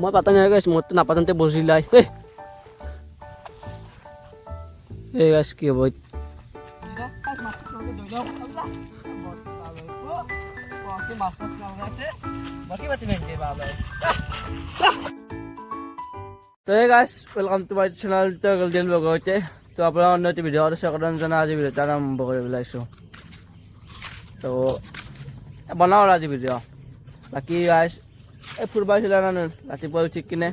মই পাতা নাই গাইছ, মোৰতো নাপাতাতে বজিলাই। এই গাইছ কি হ'ব? তো hey guys, welcome to my channel Guldial Bogote. তো আপনারা অন্য একটি ভিডিও আছে করার জন্য আজ ভিডিওটা আরম্ভ করে ফেলাইছো। তো বনাও আজ ভিডিও। বাকি গাইস এই ফুরবা ছিল না ৰাতিপুৱা উঠি কিনে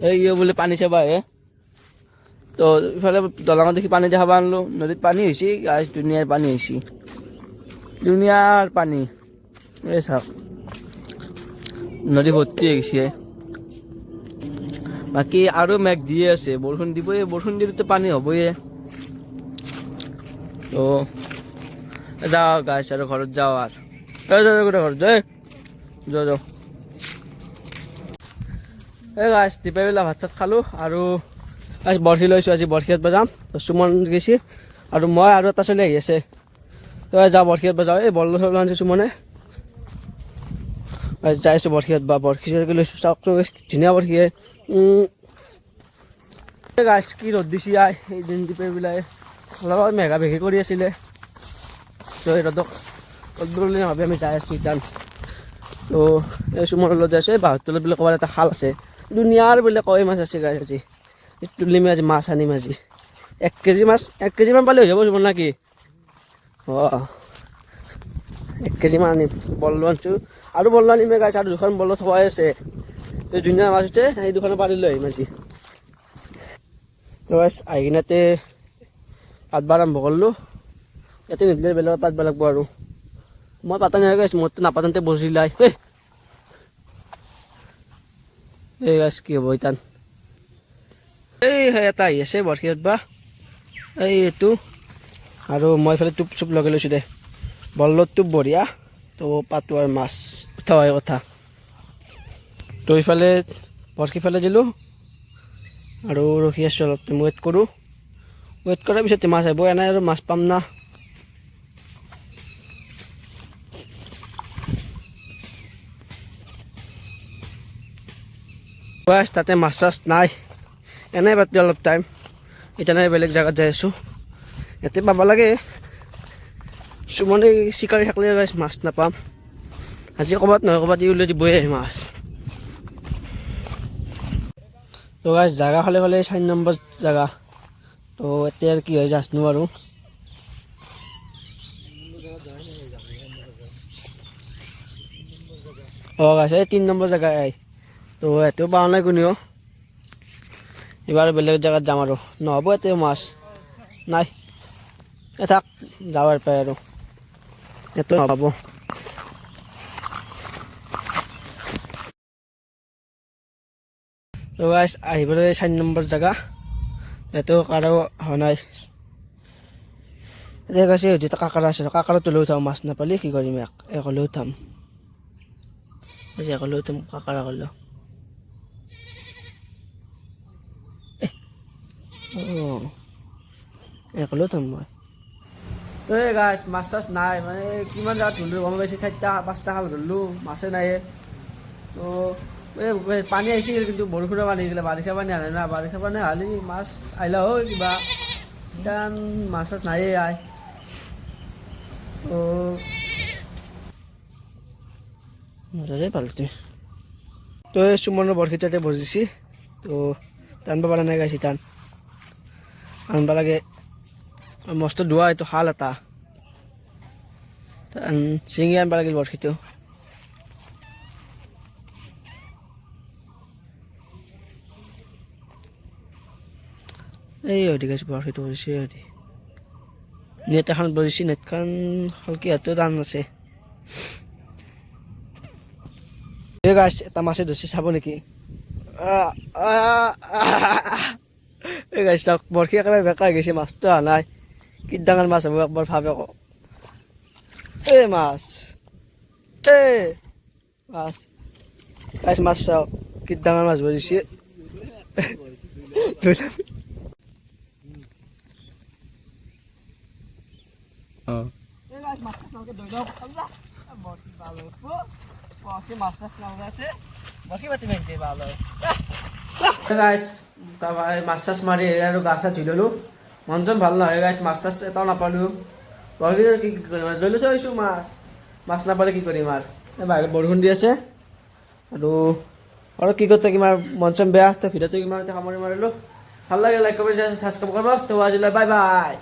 এই বলে পানী চাবা তো ইফালে দলঙত দেখি পানী দেখা আনলো, নদীত পানী হৈছে গাইস, দুনিয়ার পানী হৈছে, দুনিয়ার পানী। এই চাওক নদী ভর্তি হয়ে গেছে। বাকি আরো মেঘ দিয়ে আছে, বরষুণ দিবই, বরষুণ দিলে তো পানি হবই। তো যাও গাইস, আর ঘর যাও, আর ঘর যাও যাও। এই গাইস দুপৰীয়া ভাত চাত খালো আৰু গাইস বৰশী লৈছো, আজি বৰশীত বজাম। তো সুমন গেছি আৰু মই আৰু এটা চলি আহি আছে। তো যাওঁ বৰশীত বজাওঁ, এই বল চল আনিছে সুমনে। যাইছো বৰশীত বা বৰশী লৈছো, চাওক ধুনীয়া বৰশী। গাছ কি ৰ'দ দিছে আই, এই দিন দুপৰীয়া অলপ মেঘা ভেঘি কৰি আছিলে। তো এই ৰ'দক ৰ'দ ভাবি আমি যাই আছোঁ ইতান। তো এই সুমনৰ লগত যাইছোঁ, এই বাঁহৰ তলত বোলে ক'ৰবাত এটা খাল আছে, দুনিয়াৰ বোলে কই মাছ আছে গাছ। আজি তুলিমি, আজি মাছ আনিম। আজি 1 কেজি মাছ, 1 কেজি মান পালে হৈ যাব সুমন নাকি? অঁ 1 কেজি মান আনিম। বল্লো আনিছোঁ আৰু বল্লো আনিমে গাছ, আৰু দুখন বল্লো থোৱাই আছে। এই ধুনীয়া মাছ আছে, সেই দুখনো পাৰি লৈ আহিম আজি। তো গাইছ আহি কিনাতে পাতবা আৰম্ভ কৰিলোঁ। ইয়াতে নিদিলে বেলেগত পাতব লাগিব আৰু মই পাতা নাই গাইছ, মোৰতো নাপাতাতে বজিলাই। এই গাছ কি হ'ব ইতান? এই এটা আহি আছে বৰশী পাতবা, এইটো। আৰু মই এইফালে টোপ চুপ লগাই লৈছোঁ দে, বল্লত টোপ বঢ়িয়া। তো পাতো আৰু মাছ উঠা হয় কথা। তো ইফালে বৰশী ফালে দিলোঁ আৰু ৰখি আছোঁ, অলপ ৱেইট কৰোঁ। ৱেইট কৰাৰ পিছত মাছ আহিব, এনেই আৰু মাছ পাম না। বাছ তাতে মাছ চাছ নাই, এনেই বাদ অলপ টাইম। এতিয়া নাই বেলেগ জেগাত যাই আছোঁ, ইয়াতে পাব লাগে। সুমনে চিকাৰী থাকিলে গাইছ মাছ নাপাম। আজি ক'ৰবাত নহয় ক'ৰবাত উলিয়াই দিবই মাছ। তো গাইছ জাগা খালে 4 নম্বৰ জাগা। তো এতিয়া আৰু কি হয় জানো আৰু। অঁ গাইছ এই 3 নম্বৰ জাগা। তো ইয়াতেও পাৱা নাই কোনেও। এবাৰ বেলেগ জেগাত যাম আৰু নহ'ব ইয়াতেও মাছ নাই। থাক যাৱাৰ পাই আৰু ইয়াতো নহ'ব। তো গাইছ আহিবলৈ 4 নম্বৰ জাগা, ইয়াতো কাৰো হোৱা নাই। এতিয়া গাইছে সিহঁতি কাকাৰা আছে, কাকাৰটো লৈ উঠাম, মাছ নাপালে কি কৰিম, একলৈ উঠাম, একলৈ উঠাম কাকাৰা কৰিলোঁ। অঁ একলৈ উঠাম মই। তো এই গাইছ মাছ চাছ নাই, মানে কিমান জেগাত ধৰিলোঁ গম পাইছে, 4টা 5টা খাল ধৰিলোঁ, মাছে নাই। তো এই পানী আহিছিল, কিন্তু বৰষুণৰ পানী আহিছিলে, বাৰিষা পানী আহে না, বাৰিষা পানী হালি মাছ আহিলা হয় কিবা, এতিয়া মাছ চাছ নায়ে আই। তো নজৰে পাল্টি। তো এই সুমনৰ বৰশীটাতে বজিছি, তো টানব পৰা নাই গাইছে, টান আনবা লাগে। মস্ত ধোৱা এইটো শাল এটা, ছিঙি আনবা লাগিল বৰশীটো। এই হয়তো গাইছে বৰশীটো বজিছে, হয়তো নেট এখন বজিছে, নেটখন হলকি হাতো টান আছে। এই গাইছ এটা মাছে ধৰিছে, চাব নেকি? এই গাইছ চাওক বৰশী একেবাৰে বেকা হৈ গৈছে, মাছটো অহা নাই। কি ডাঙৰ মাছ হ'ব একবাৰ ভাবে আকৌ। এই মাছ, এই মাছ গাইছ, মাছ চাওক কি ডাঙৰ মাছ বজিছে। মাছ চাছ বাকি পাতি মেনতে ভালো গাইস তারপরে মাছ চাষ মারি আর গাছ ধুই ললো মন চন ভাল নহয় গাইস মাছ চাষ এটাও নাপালো বৰগীৰ কি কৰিম আৰু লৈ থৈছোঁ মাছ নাপালে কি কৰিম আৰু বাহিৰত বৰষুণ দি আছে আৰু কি কৰতে কিমাৰ মন চন বেয়া তো ভিডিঅ'টো কিমান সামৰি মাৰিলোঁ ভাল লাগে লাইক কমেণ্ট ছাবস্ক্ৰাইব কৰিব তো আজিলৈ বাই বাই